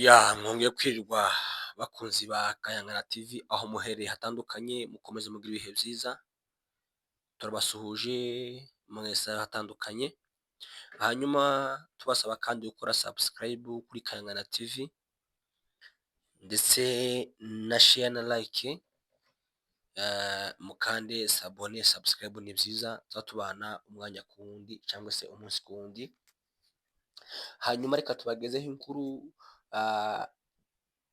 Mwongeye kwirirwa bakunzi ba Kayangana TV aho muhereye hatandukanye, mukomeze mugire ibihe byiza, turabasuhuje mwese hatandukanye, hanyuma tubasaba kandi gukora subscribe kuri Kayangana TV ndetse na share na like, mukande sabone subscribe ni byiza, tubana umwanya ku wundi cyangwa se umunsi ku wundi. Hanyuma reka tubagezeho inkuru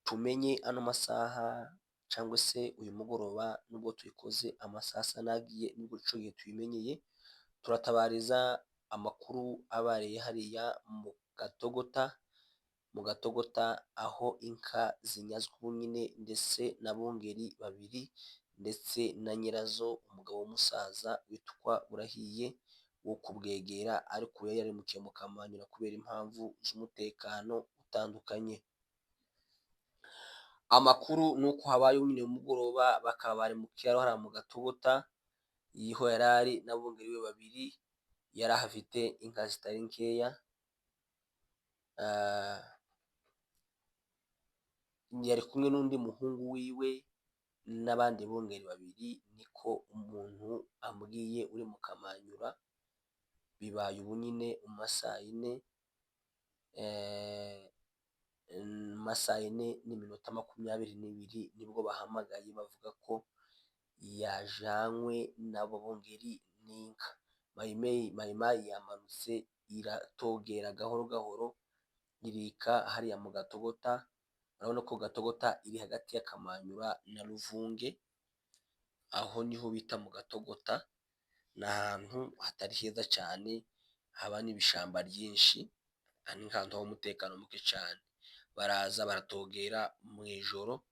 tumenye ano masaha cyangwa se uyu mugoroba, nubwo tuyikoze amasaha asa nagiye nubwo igihe tuyimenyeye, turatabariza amakuru abareye hariya mu Gatogota aho inka zinyazwe ubu nyine, ndetse n'abungeri babiri ndetse na nyirazo, umugabo w'umusaza witwa Burahiye wo kubwegera, ariko yari yarimukiye mu Kamanyura kubera impamvu z'umutekano utandukanye. Amakuru ni uko habaye nyine umugoroba, bakaba bari mu kiraro hariya mu Gatogota, yiho yari ari n'abungeri be babiri, yari ahafite inka zitari nkeya, yari kumwe n'undi muhungu wiwe n'abandi bungeri babiri, niko umuntu ambwiye uri mu Kamanyura. Bibaye ubu nyine mu masaha yine n'iminota 22 nibwo bahamagaye bavuga ko yajanywe n'abo bungeri n'inka. Mayimayi yamanutse iratogera gahoro gahoro irika hariya mu Gatogota. Urabona ko Gatogota iri hagati y'Akamanyura na Ruvunge, aho niho bita mu Gatogota. Ni ahantu hatari heza cyane, haba n'ibishamba byinshi, ni nk'ahantu h'umutekano muke cyane. Baraza baratogera mu ijoro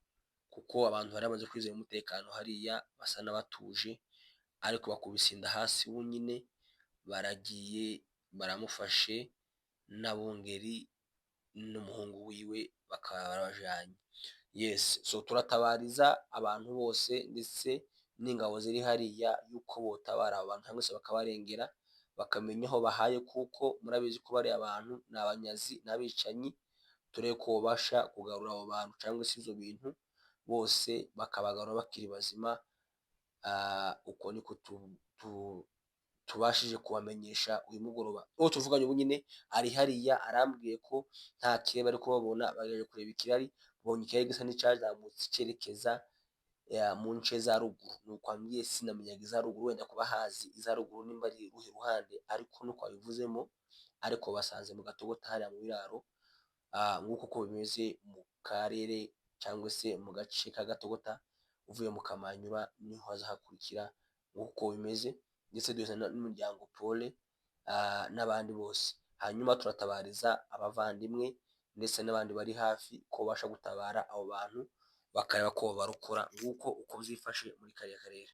kuko abantu bari bamaze kwizera umutekano hariya, basa n'abatuje, ariko bakubise inda hasi nyine, baragiye baramufashe n'abungeri n'umuhungu wiwe bakaba barabajanye. Turatabariza abantu bose ndetse n'ingabo ziri hariya yuko botabara abantu cyangwa se bakabarengera, bakamenya aho bahaye, kuko murabizi ko bariya abantu ni abanyazi n'abicanyi. Turebe ko babasha kugarura abo bantu cyangwa se ibyo bintu bose bakabagarura bakiri bazima. Uko niko tubashije kubamenyesha uyu mugoroba. Uwo tuvuganye ubu nyine ari hariya, arambwiye ko nta kirere bari kubabona, baje kureba ikirari, babonye ikirari gisa n'icyazamutse cyerekeza mu nce za ruguru. Nuko ambwiye, sinamenyaga iza ruguru, wenda kuba hazi iza ruguru nimba ari uruhe ruhande, ariko nuko abivuzemo. Ariko basanze mu Gatogota hariya mu biraro, nk'uko uko bimeze mu karere cyangwa se mu gace ka Gatogota. Uvuye mu Kamanyura niho haza hakurikira, nk'uko bimeze, ndetse duhuza n'umuryango Pole n'abandi bose. Hanyuma turatabariza abavandimwe ndetse n'abandi bari hafi ko babasha gutabara abo bantu, bakareba ko barokora, nk'uko uko byifashe muri kariya karere.